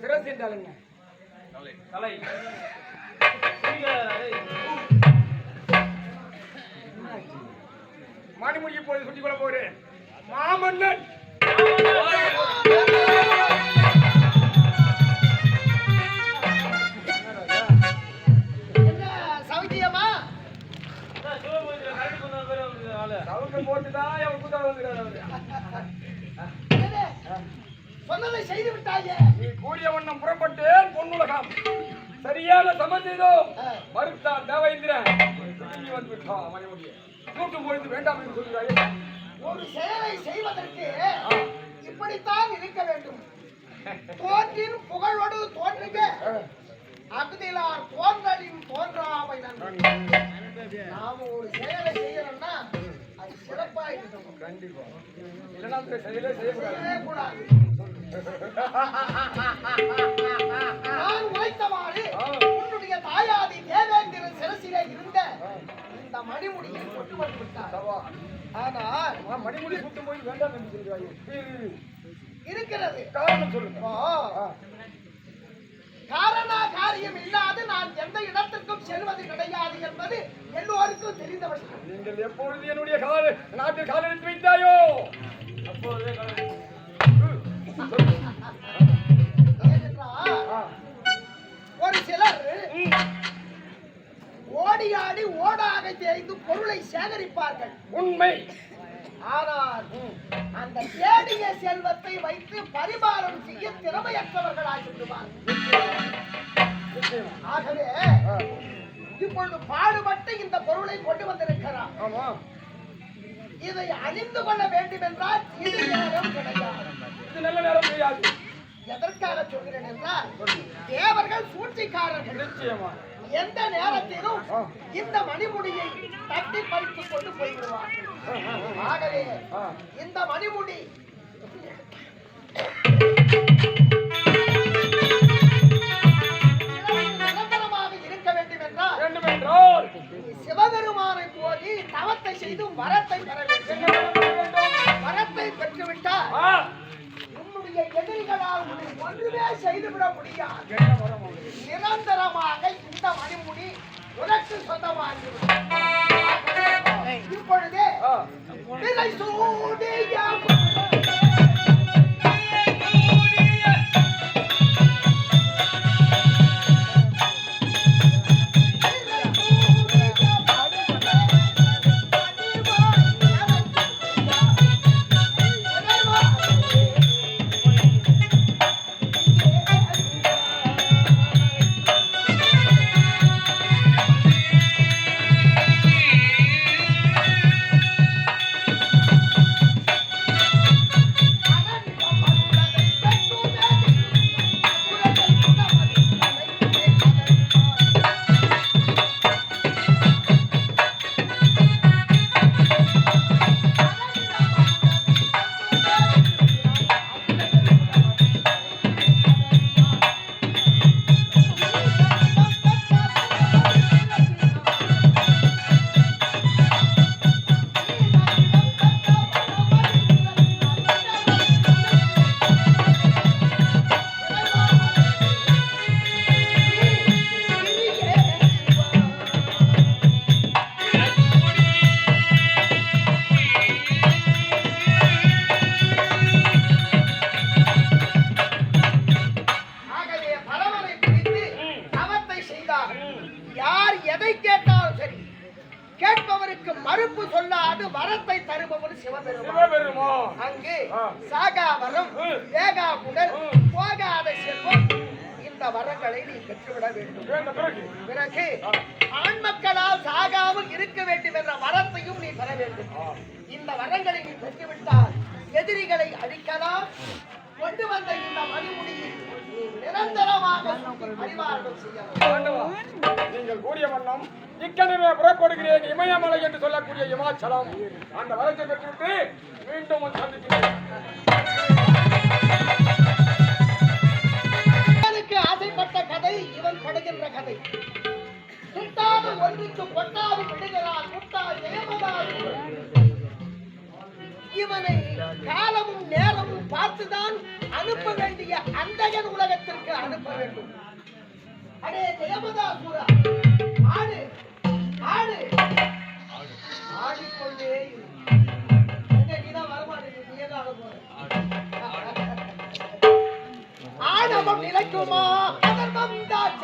சிரஸ் என்றால் என்ன? தலை. மணிமுடியை போய் சுட்டிக் கொள்ள போகிறேன். மாமன்னன் சௌக்கியமா? போட்டுதான் அவன் கூட்ட வந்துருக்காரு. சொன்னதை செய்து விட்டாயே. நீ கூறிய வண்ணம் புறப்பட்டேன். பொன்னுலகம் சரியான சமந்தோ மறுத்தான் தேவேந்திரன். வந்து விட்டான் மணிமுடியை கூட்டும் பொழுது வேண்டாம் என்று சொல்கிறாயே. ஒரு செயலை செய்வதற்கு இப்படித்தான் இருக்க வேண்டும். தோன்றின் புகழோடு தோன்றுக, அகுதிலார் தோன்றலின் தோன்றாமை நன்றி. நாம ஒரு செயலை செய்யணும்னா அது சிறப்பா இருக்கணும். கண்டிப்பா இல்லைன்னா செயலே செய்யக்கூடாது. நான் உழைத்தவாறு உன்னுடைய தாயாதி தேவேந்திரன் சிரசிலே இருந்த இந்த மணிமுடியை கொண்டு வந்து விட்டார். ஆனால் மணிமுடி சுட்டும் போது வேண்டாம் என்று சொல்கிறாயே. இருக்கிறது காரணம் சொல்லுங்க. காரியம் இல்லாது நான் எந்த இடத்திற்கும் செல்வது கிடையாது என்பது எல்லோருக்கும் தெரிந்த விஷயம். நீங்கள் எப்பொழுது என்னுடைய நாட்டில் கால் எடுத்து வைத்தாயோ அப்பொழுதே ஒரு சிலர் ஓடியாடி ஓடாக தேய்ந்து பொருளை சேகரிப்பார்கள். உண்மை. ஆனால் அந்த தேடிய செல்வத்தை வைத்து பரிபாலனம் செய்ய திறமையற்றவர்களாகிவிடுவார்கள். ஆகவே இப்பொழுது பாடுபட்டு இந்த பொருளை கொண்டு வந்திருக்கிறார். இதை அணிந்து கொள்ள வேண்டும் என்றால் இது நேரம் கிடையாது. இது நல்ல நேரம் கிடையாது. எதற்காக சொல்கிறேன் என்றால் தேவர்கள் சூழ்ச்சிக்காரர்கள். நிச்சயமா எந்த நேரத்திலும் இந்த மணிமுடியை தட்டி பறித்துக் கொண்டு போய்விடுவார்கள். ஆகவே இந்த மணிமுடி நிரந்தரமாக இருக்க வேண்டும் என்றால் சிவபெருமானை போய் தவத்தை செய்து வரத்தை பெற வேண்டும். வரத்தை பெற்றுவிட்டால் உன்னுடைய எதிரிகளால் ஒன்றுமே செய்துவிட முடியாது. நிரந்தரமாக இந்த மணிமுடி உனக்கு சொந்தமாகிவிடும். இப்பொழுதே விலை சூடிய கேட்பவருக்கு மறுப்பு சொல்லாது வரத்தை தருபவர் சிவபெருமான். அங்கு சாகாவரம், வேகாபுடல், போகாத செல்வம் இந்த வரங்களை நீ பெற்றுவிட வேண்டும். பிறகு ஆண் மக்களால் சாகாமல் இருக்க வேண்டும் என்ற வரத்தையும் நீ பெற வேண்டும். இந்த வரங்களை நீ பெற்றுவிட்டால் எதிரிகளை அழிக்கலாம். கொண்டு வந்த இந்த மணிமுடியை நிரந்தரமாக பரிமாற்றம் செய்யலாம். நீங்கள் கூறிய வண்ணம் இக்கனவே புறப்படுகிறேன் இமயமலை என்று சொல்லக்கூடிய இமாச்சலம். அந்த வரத்தை பெற்றுவிட்டு மீண்டும் சந்திக்கிறேன். ஆசைப்பட்ட கதை இவன் படுகின்ற கதை. சுட்டாது ஒன்றுக்கு பொட்டாது விடுகிறான் முட்டாள் தேவதாஸ். இவனை காலமும் நேரமும் பார்த்துதான் அனுப்ப வேண்டிய அந்தகன் உலகத்தில் வேண்டும். அடே ஜெயமதாசுரா, ஆடு ஆடு ஆடிக்கொண்டே இரு. நீதான் வரமாட்டேங்குது, நீயே தான் ஆட போற. ஆடவம் நிலைக்குமா அதர்மம் தான்